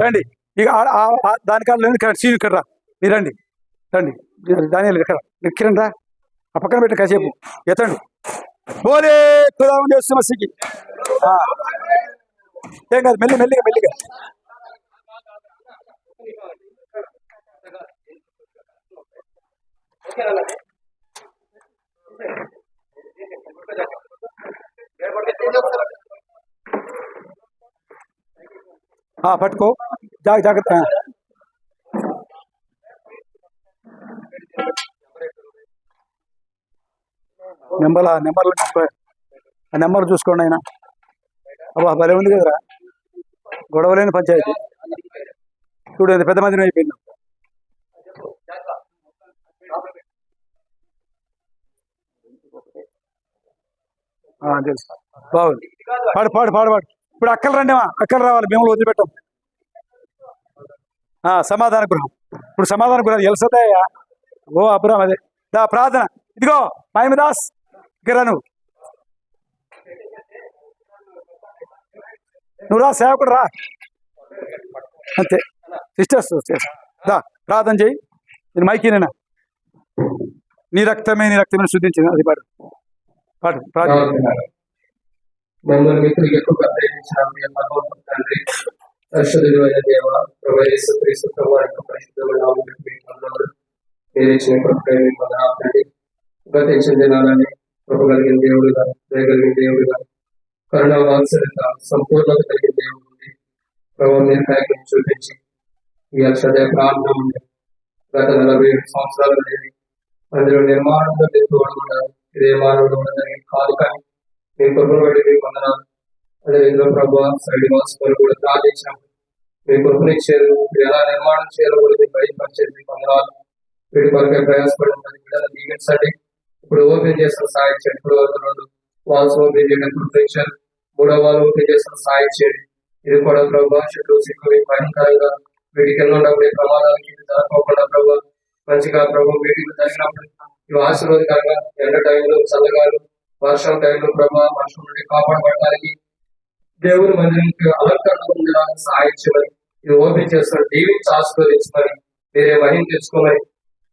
రండి ఇక దానికాడ సీన్ ఇక్కడ రా, మీరు రండి దాని ఇక్కడ రా, ఆ పక్కన పెట్టి కాసేపు ఎత్తండి. బోలే ఖుదావంద్ మసీకి. ఏం కాదు, మెల్లిగా పట్టుకో, జాగ్రత్త. నెంబర్ చూసుకోండి ఆయన. అబ్బా భలే ఉంది కదరా, గొడవలేని పంచాయతీ. చూడు ఎంత పెద్ద మందిని అయిపోయింది. తెలుసు, బాగుంది. పాడు. ఇప్పుడు అక్కలు రండిమా, అక్కలు రావాలి, మేము వదిలిపెట్టాం. సమాధాన గృహం. ఇప్పుడు సమాధాన గృహం ఎల్సదయ్యా. ఓ అబ్రామ్, అదే దా ప్రార్థన. ఇదిగో మహిమదాస్, ఇక్కడ నువ్వు రా, సేవకుడు రా, అంతే. సిస్టర్స్ దా ప్రార్థన చేయి. నేను మైకినేనా, నీ రక్తమే శుద్ధించింది. అది పాడు ప్రార్థన. మమ్మల్ని మిత్రులకు తండ్రి, పరిశుద్ధుడు అయిన దేవ, ప్రభు యేసుక్రీస్తు ప్రభు యొక్క పరిశుద్ధమైన నామములో మీరు ఇచ్చిన తండ్రి, గతించిన దినాలని కృప కలిగిన దేవుడుగా, దయగలిగిన దేవుడుగా, కరుణ వాత్సల్యత సంపూర్ణత కలిగిన దేవుడు ప్రభు మీరు కార్యక్రమం చూపించి ఈ అక్షయ ప్రార్థన ఉంది. గత 47 సంవత్సరాలు అనేది అందులో నిర్మాణంలో మీరు తోడుకున్నారు. ఇదే మానవుడు ఉండదని కాదు, కానీ మీ కృపను బట్టి మీకు వందనాలు. అదేవిధంగా ప్రభు సైడ్ వాసులు కూడా ప్రార్థించినప్పుడు మీ కృపనిచ్చారు. మీరు ఎలా నిర్మాణం చేయాలో కూడా మీకు బయటపరిచేది మీకు వందనాలు. వీటి కొరకే ప్రయాసపడి ఉంటుంది. దీవించండి. ఇప్పుడు ఓపెన్ చేసిన సాయం చేయండి. ఇప్పుడు 2 వాల్స్ ఓపెన్ చేయడం కృపనిచ్చారు. 3వ వాల్ ఓపెన్ చేసిన సాయం చేయండి. ఇది కూడా ప్రభు చుట్టూ సిక్కులు భయంకరంగా వీటికి వెళ్ళినప్పుడు ప్రమాదాలకి జరగకుండా ప్రభు మంచిగా ప్రభు వీటికి జరిగినప్పుడు ఇవి ఆశీర్వాదకరంగా ఎండ టైంలో చల్లగాలు, వర్షం టైంలో ప్రభావ వర్షం నుండి కాపాడబడటానికి దేవుని మందిరానికి అలంకరణ ఉండడానికి సహాయం చేయాలి. ఇది ఓపెన్ చేస్తున్నారు. దీవించి ఆశీర్వదించమని, వేరే మహిళ తెచ్చుకోమని,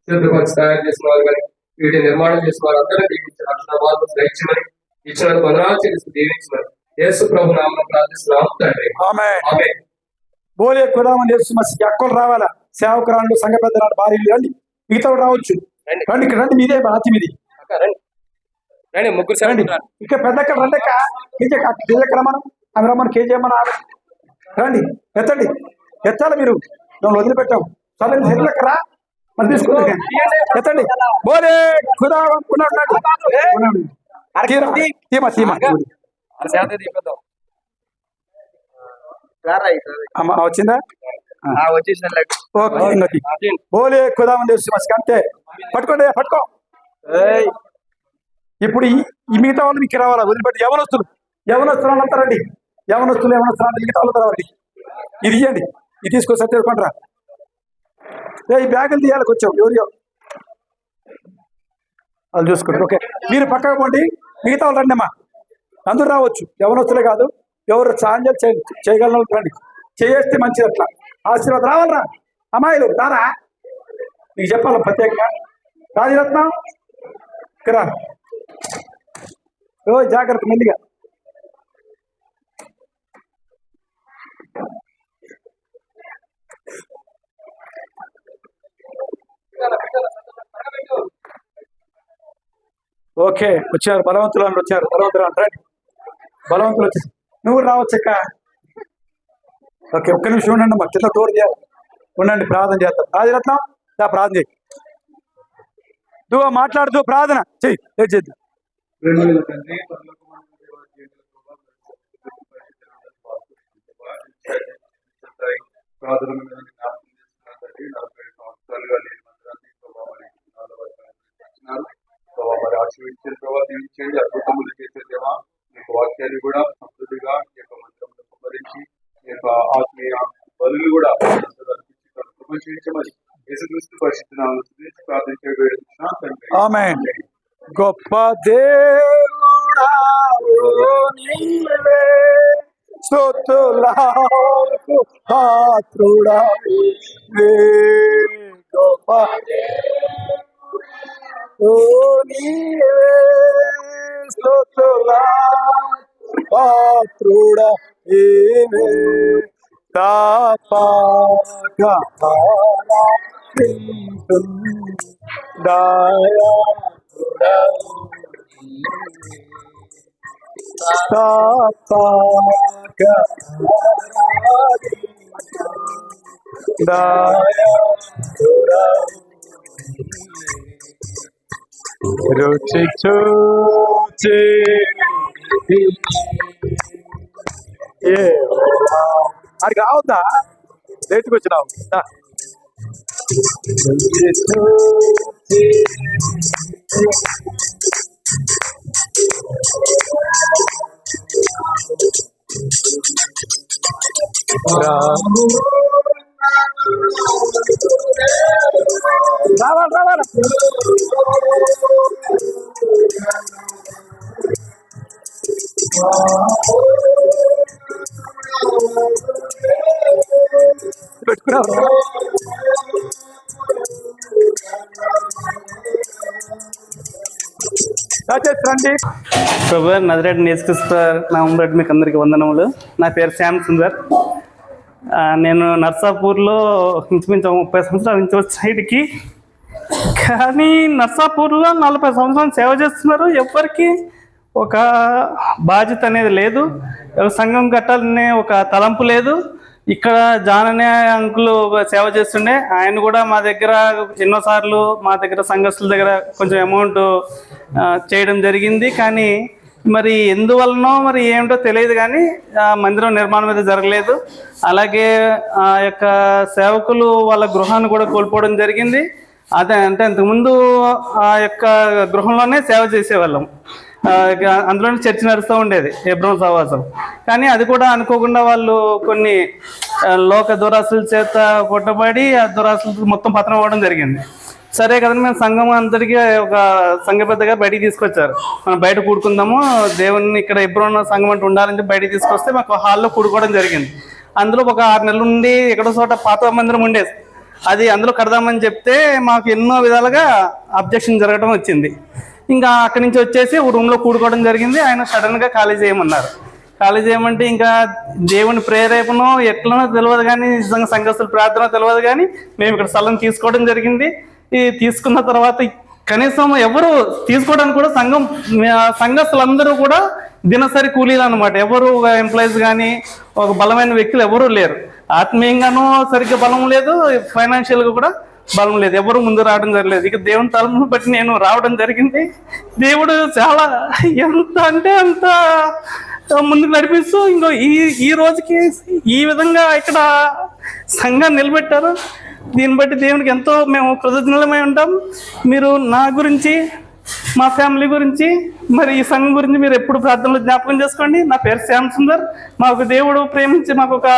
శుద్ధపరిచి తయారు చేసిన వారు కానీ, వీటి నిర్మాణం చేసిన వారు అందరూ దీవించి రక్షణ మార్గం గ్రహించమని, ఇచ్చిన వందనాలు చేసి దీవించమని యేసు ప్రభు నామమున ప్రార్థిస్తున్నాము తండ్రి. ఆమేన్. ఆమేన్. బోలే ఖుదామని యేసు మసీహ్ అక్కలు రావాలా, సేవకురాళ్ళు, సంఘ పెద్దలు, భార్యలు రండి, మిగతా వాళ్ళు రావచ్చు. రండి ఇక్కడ రండి, మీదే బాధ్యం ఇది. రండి ముగ్గురు రండి ఇక పెద్దక్కడ రండి, కేజీ రమ్మను, అవి రమ్మను, కేజీ ఏమన్నా రండి, ఎత్తండి, ఎత్తాలి మీరు, మేము వదిలిపెట్టాం. సరే ఎట్లక్కరా మరి తీసుకుంటాం, ఎత్తండి. బోలే ఖుదా తీమా తీమా అమ్మ వచ్చిందా? ఓకే. బోలే ఖుదామని యేసు మసీహ్ అంతే. పట్టుకోండి, పట్టుకో. ఇప్పుడు ఈ మిగతా వాళ్ళు మీకు రావాలా, వదిలిపెట్టి యవనస్తులు అంతా రండి, యవనస్తులు మిగతా వాళ్ళు రావాలి. ఇది ఇవ్వండి, ఇది తీసుకొని సత్య తీసుకుంటారా. ఈ బ్యాగులు తీయాలి కొంచెం, ఎవరియో వాళ్ళు చూసుకుంటారు. ఓకే, మీరు పక్కకు పోండి, మిగతా వాళ్ళు రండి అమ్మా, అందరూ రావచ్చు, యవనస్తులే కాదు, ఎవరు సాంజలు చేయగలను రండి, చేస్తే మంచిది. అట్లా ఆశీర్వాదం రావాలరా, అమ్మాయిలు రారా, మీకు చెప్పాలి ప్రత్యేకంగా. రాజరత్నం ఇక్కడ జాగ్రత్త, మెల్లిగా. ఓకే, వచ్చారు బలవంతులు అని వచ్చారు, బలవంతులు అంటారు, బలవంతులు వచ్చేసి నువ్వు రావచ్చక్క. ఓకే, ఒక్క నిమిషం ఉండండి, మా కింద డోర్ చేయాలి, ఉండండి, ప్రార్థన చేద్దాం. రాజరత్నం ప్రార్థన చేయి, మాట్లాడుతూ ప్రార్థన చెయ్యి, లేట్ చేద్దాం. మరి ఆశీర్వదించిన ప్రభావ దీవించండి, అద్భుతములు చేసే దేవా, మీకు వాక్యాన్ని కూడా సమృద్ధిగా ఈ యొక్క మంత్రంలో కుమ్మరించి, ఈ యొక్క ఆత్మీయ బలులు కూడా ప్రపంచించమని యేసుక్రీస్తు పరిశుద్ధ నామమున ప్రార్థించే వేడుకుంటున్నాం తండ్రి. ఆమేన్. గొప్ప దేవుడా నీవే, స్తుతులకు పాత్రుడా నీవే, గొప్ప నీవే, స్తుతులకు పాత్రుడా నీవే, తపక దయా రుచి చూచి అది కావద్దా, లేట్కి వచ్చినావు. రావాలి పెట్టుకున్నారు. రండి. ప్రభు నజరేయుడైన యేసుక్రీస్తు నామమున బట్టి మీకు అందరికీ వందనములు. నా పేరు శ్యామ్ సుందర్. నేను నర్సాపూర్లో ఇంచుమించు 30 సంవత్సరాల నుంచి వచ్చి సైడ్కి, కానీ నర్సాపూర్లో 40 సంవత్సరాలు సేవ చేస్తున్నారు. ఎవరికి ఒక బాధ్యత అనేది లేదు, సంఘం కట్టాలనే ఒక తలంపు లేదు. ఇక్కడ జాన్ అనే అంకుల్ సేవ చేస్తుండే, ఆయన కూడా మా దగ్గర ఎన్నోసార్లు మా దగ్గర సంఘస్థుల దగ్గర కొంచెం అమౌంట్ చేయడం జరిగింది. కానీ మరి ఎందువలనో మరి ఏమిటో తెలియదు, కానీ మందిరం నిర్మాణం అయితే జరగలేదు. అలాగే ఆ యొక్క సేవకులు వాళ్ళ గృహాన్ని కూడా కోల్పోవడం జరిగింది. అదే అంటే అంతకుముందు ఆ యొక్క గృహంలోనే సేవ చేసేవాళ్ళం, అందులోనే చర్చ నడుస్తూ ఉండేది, హెబ్రోన్ సహవాసం. కానీ అది కూడా అనుకోకుండా వాళ్ళు కొన్ని లోక దురాశల చేత కొట్టబడి ఆ దురాశలు మొత్తం పతనం అవ్వడం జరిగింది. సరే కదండి, మేము సంఘం అందరికీ ఒక సంఘ పెద్దగా బయటికి తీసుకొచ్చారు. మనం బయట కూడుకుందాము, దేవుని ఇక్కడ హెబ్రోన్ సంఘం అంటూ ఉండాలని బయటికి తీసుకొస్తే మాకు హాల్లో కూడుకోవడం జరిగింది. అందులో ఒక 6 నెలల నుండి ఎక్కడో చోట పాత మందిరం ఉండేది, అది అందులో కడదామని చెప్తే మాకు ఎన్నో విధాలుగా అబ్జెక్షన్ జరగడం వచ్చింది. ఇంకా అక్కడి నుంచి వచ్చేసి ఒక రూమ్లో కూడుకోవడం జరిగింది. ఆయన సడన్గా ఖాళీ చేయమన్నారు. ఖాళీ చేయమంటే ఇంకా దేవుని ప్రేరేపణ ఎట్లనో తెలియదు కానీ, నిజంగా సంఘస్థుల ప్రార్థన తెలియదు కానీ మేము ఇక్కడ స్థలం తీసుకోవడం జరిగింది. ఈ తీసుకున్న తర్వాత కనీసం ఎవరు తీసుకోవడానికి కూడా సంఘస్థులందరూ కూడా దినసరి కూలీలు అనమాట. ఎవరు ఎంప్లాయీస్ కానీ ఒక బలమైన వ్యక్తులు ఎవరూ లేరు. ఆత్మీయంగానూ సరిగ్గా బలం లేదు, ఫైనాన్షియల్గా కూడా బలం లేదు, ఎవరు ముందు రావడం జరగలేదు. ఇక దేవుని తలమును బట్టి నేను రావడం జరిగింది. దేవుడు చాలా ఎంత అంటే అంత ముందుకు నడిపిస్తూ ఇంకో ఈ రోజుకి ఈ విధంగా ఇక్కడ సంఘాన్ని నిలబెట్టారు. దీన్ని బట్టి దేవునికి ఎంతో మేము కృతజ్ఞులమై ఉంటాం. మీరు నా గురించి, మా ఫ్యామిలీ గురించి, మరి ఈ సంఘం గురించి మీరు ఎప్పుడు ప్రార్థనలో జ్ఞాపకం చేసుకోండి. నా పేరు శ్యామ్ సుందర్. మాకు దేవుడు ప్రేమించి మాకు ఒక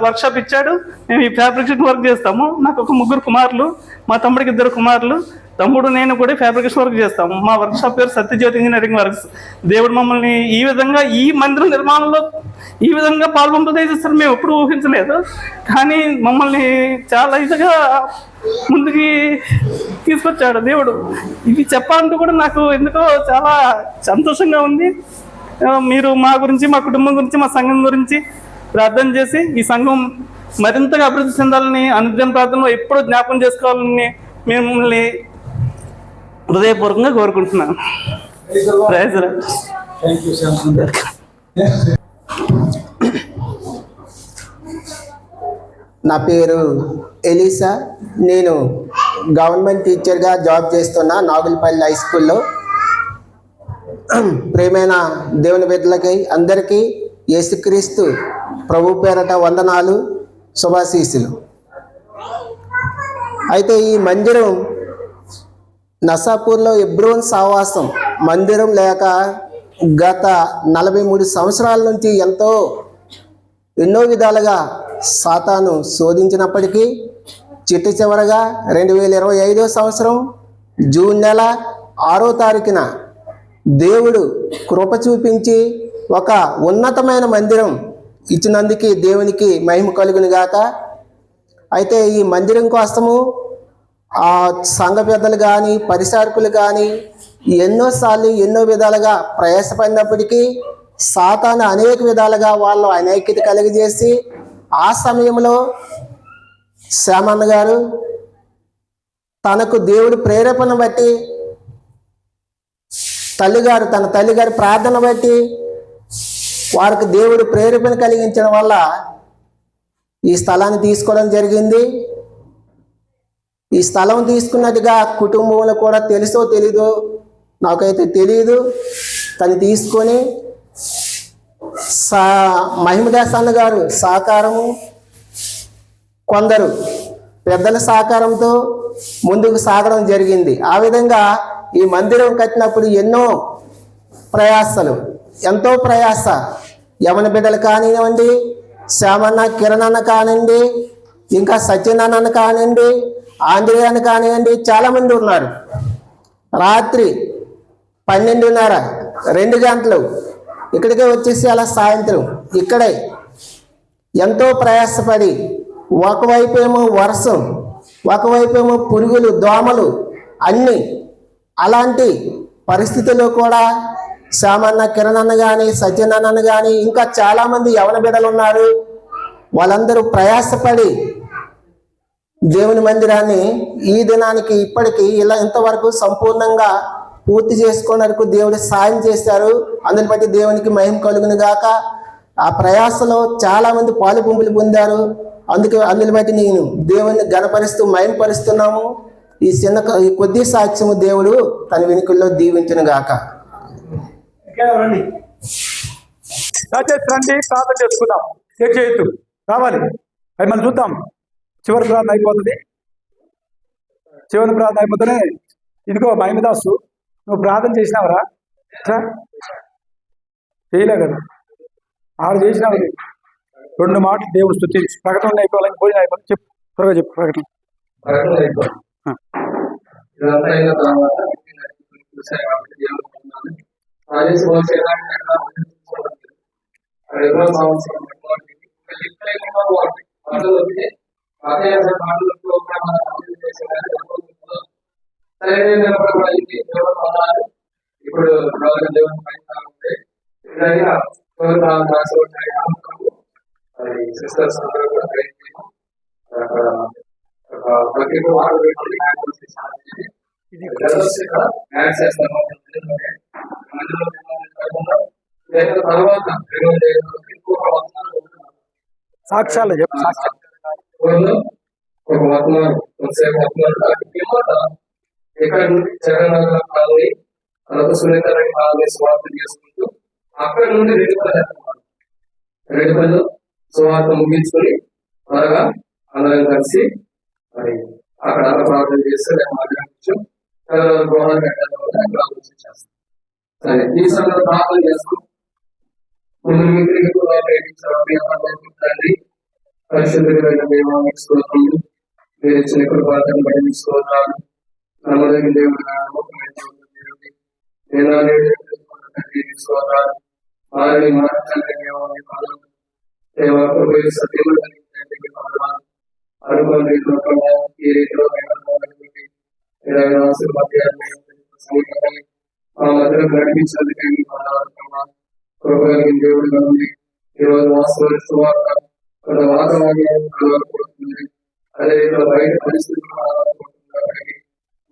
వర్క్షాప్ ఇచ్చాడు. మేము ఈ ఫ్యాబ్రికేషన్ వర్క్ చేస్తాము. నాకు ఒక 3 కుమారులు, మా తమ్ముడికి 2 కుమారులు. తమ్ముడు నేను కూడా ఫ్యాబ్రికేషన్ వర్క్ చేస్తాము. మా వర్క్షాప్ పేరు సత్యజ్యోతి ఇంజనీరింగ్ వర్క్స్. దేవుడు మమ్మల్ని ఈ విధంగా ఈ మందిరం నిర్మాణంలో ఈ విధంగా పాల్పంపజేస్తారు మేము ఎప్పుడు ఊహించలేదు. కానీ మమ్మల్ని చాలా ఇదిగా ముందుకి తీసుకొచ్చాడు దేవుడు. ఇది చెప్పాలంటూ కూడా నాకు ఎందుకో చాలా సంతోషంగా ఉంది. మీరు మా గురించి, మా కుటుంబం గురించి, మా సంఘం గురించి ప్రార్థన చేసి ఈ సంఘం మరింతగా అభివృద్ధి చెందాలని, అనుదిన ప్రార్థనలో ఎప్పుడూ జ్ఞాపకం చేసుకోవాలని మిమ్మల్ని హృదయపూర్వకంగా కోరుకుంటున్నాను. Praise lord. Thank you Shyam Sundar. నా పేరు ఎలీసా. నేను గవర్నమెంట్ టీచర్గా జాబ్ చేస్తున్నా నాగులపల్లి హై స్కూల్లో. ప్రేమైన దేవుని బిడ్డలకి అందరికీ యేసుక్రీస్తు ప్రభు పేరట వందనాలు, శుభాశీస్సులు. అయితే ఈ మందిరం నర్సాపూర్లో ఎబ్రోన్ సావాసం మందిరం లేక గత 43 సంవత్సరాల నుంచి ఎన్నో విధాలుగా సాతాను శోధించినప్పటికీ చిట్ట చివరగా 2025 సంవత్సరం జూన్ నెల 6వ తారీఖున దేవుడు కృప చూపించి ఒక ఉన్నతమైన మందిరం ఇచ్చినందుకు దేవునికి మహిమ కలుగును గాక. అయితే ఈ మందిరం కోసము ఆ సంఘ పెద్దలు కానీ పరిచారకులు కానీ ఎన్నోసార్లు ఎన్నో విధాలుగా ప్రయాసపడినప్పటికీ సాతాను అనేక విధాలుగా వాళ్ళు అనైక్యత కలిగజేసి ఆ సమయంలో శ్యామన్న గారు తనకు దేవుడు ప్రేరేపణ బట్టి తన తల్లిగారు ప్రార్థన బట్టి వారికి దేవుడు ప్రేరేపణ కలిగించడం వల్ల ఈ స్థలాన్ని తీసుకోవడం జరిగింది. ఈ స్థలం తీసుకున్నట్టుగా కుటుంబంలో కూడా తెలుసో తెలీదో నాకైతే తెలియదు. తను తీసుకొని మహిమదాస్ అన్న గారు సహకారము, కొందరు పెద్దల సహకారంతో ముందుకు సాగడం జరిగింది. ఆ విధంగా ఈ మందిరం కట్టినప్పుడు ఎంతో ప్రయాస యమన బిడ్డలు కానివ్వండి, శ్యామన్న, కిరణ్ అన్న కానివ్వండి, ఇంకా సత్యనారాయణ కానివ్వండి, ఆంధ్రయాన్ని కానివ్వండి, చాలామంది ఉన్నారు. రాత్రి 12:30, 2 గంటలు ఇక్కడికే వచ్చేసి అలా సాయంత్రం ఇక్కడే ఎంతో ప్రయాసపడి, ఒకవైపు ఏమో వర్షం, ఒకవైపు ఏమో పురుగులు, దోమలు అన్నీ. అలాంటి పరిస్థితుల్లో కూడా శ్యామన్న, కిరణ్ అన్న కానీ, సత్యనారాయణ కానీ ఇంకా చాలామంది యవన బిడ్డలు ఉన్నారు. వాళ్ళందరూ ప్రయాసపడి దేవుని మందిరాన్ని ఈ దినానికి ఇప్పటికీ ఇంతవరకు సంపూర్ణంగా పూర్తి చేసుకోవడానికి దేవుడు సాయం చేశారు. అందుని బట్టి దేవునికి మహిమ కలుగును గాక. ఆ ప్రయాసలో చాలామంది పాలు పంపులు పొందారు. అందుని బట్టి నేను దేవుని ఘనపరుస్తూ మహిమపరుస్తున్నాము. ఈ కొద్ది సాక్ష్యము దేవుడు తన వెనుకల్లో దీవించును గాక. రండి, ప్రార్థన చేసుకుందాం. చేయొద్దు, రావాలి. అది మనం చూద్దాం. చివరి ప్రార్థన అయిపోతుంది. చివరి ప్రార్థన అయిపోతేనే ఇదిగో మహిమదాసు, నువ్వు ప్రార్థన చేసినావరా? చేయలే కదా, ఆడు చేసినావు. 2 మాటలు దేవుడు స్తుతించి ప్రకటన అయిపోవాలని, భోజనం అయిపోవాలి. చెప్పు, త్వరగా చెప్పు. ప్రకటన ఇదంతా అయిన తర్వాత సంవత్సరం పాటలు వస్తే పాటలు ప్రోగ్రామ్ ఇప్పుడు దేవుని సిస్టర్స్ అందరూ కూడా ప్రతి తర్వాత సాక్ష్యాలు చెప్పు, సాక్ష్యాలు. ఒక వర్తమానం కొంతసేపు వర్తమానం ఇక్కడ నుండి జగన్నాథ కాలనీ అలాగే సునీత రెడ్డి కాలనీ స్వార్థం చేసుకుంటూ అక్కడ నుండి రెడ్డిపల్లి స్వార్థ ముగించుకొని త్వరగా అందరం కలిసి మరి అక్కడ ప్రార్థన చేస్తే మధ్యాహ్నం గృహాలు పెట్టడం వల్ల అక్కడ ఆలోచన చేస్తాం. సరే ఈ సమయంలో ప్రార్థన చేస్తాం. ముందు తండ్రి పరిశుద్ధులైన దేవానికి స్తోత్రములు. మీరు ఇచ్చిన కృపాలను బట్టి మీకు స్తోత్రాలు. నమ్మదగిన దేవుడు స్తోత్రాలు. వారిని మార్చండి సత్యము అనుకోని ఈ రీతిలో మా మధ్యలో నడిపించేందుకే కృపగలిగిన దేవుడిగా ఉంది. ఈరోజు వాస్తవ సువార్త కొంత వాతావరణం పడుతుంది. అదే రీతిలో బయట పరిస్థితులు కాబట్టి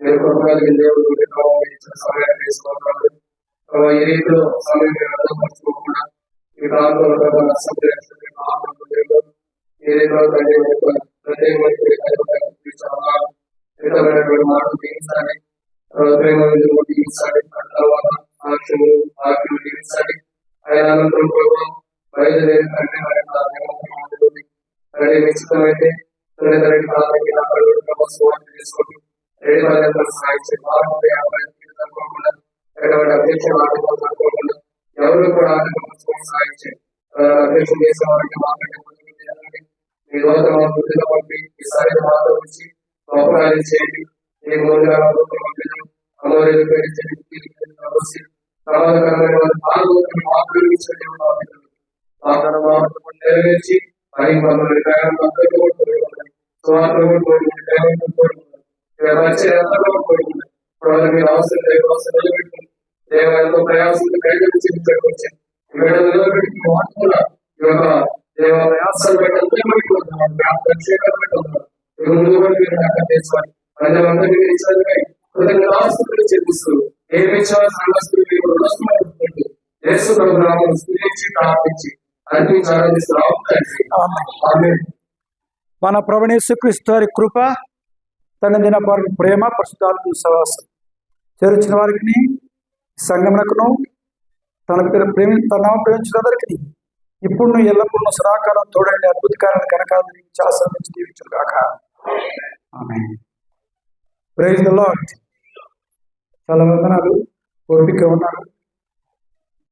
మీరు కృపగలిగిన దేవుడు ఇచ్చిన సమయాన్ని తీసుకుంటున్నాడు. ఈ రీతిలో సమయం అర్థపరచుకోకుండా ఈ ప్రాంతంలో ఏ రీతిలో ప్రత్యేకమైనటువంటి మాటలు తీయించాలి, ప్రేమ తీయించాలి, తర్వాత సాక్ష్యములు వాక్యం తీయించాలి. ఆయన అనంతరం ప్రభావం బయలుదేరి తండ్రి నిశ్చితమైతే తీసుకొని ఎటువంటి అధ్యక్షులు ఆటంకోకుండా ఎవరు కూడా ఆటంకం సాగించండి. అధ్యక్షులు చేసే వారికి మాట్లాడే మీ రోజు మా బుద్ధిలో పంపి ఈసారి మాతో వచ్చి గొప్ప చేయండి. మీకు ముందుగా అమౌర్యులు ప్రమాదకరమైన నెరవేర్చి మరి మమ్మల్ని మీరు అవసరం నిలబెట్టుకుని దేవాలయంలో ప్రయాసంతో వచ్చి నిలబెట్టుకుని ఈ యొక్క దేవాలయాసాలు పెట్టండి చెల్లిస్తూ ఏ విశ్వాస ప్రార్థించి మన ప్రభువైన యేసుక్రీస్తు వారి కృప, తన దిన ప్రేమ, పరిశుద్ధాత్మ సహవాసం చేర్చిన వారికి సంగమునకును తన ప్రేమించిన అందరికి ఇప్పుడు ఎల్లప్పుడూ సదాకాలం తోడండి అద్భుతకాలను కనకాలని శాసనం జీవించు కాక. ఆమేన్. Praise the lord. చాలా వందనాలు. ఓపిక ఉన్నారు.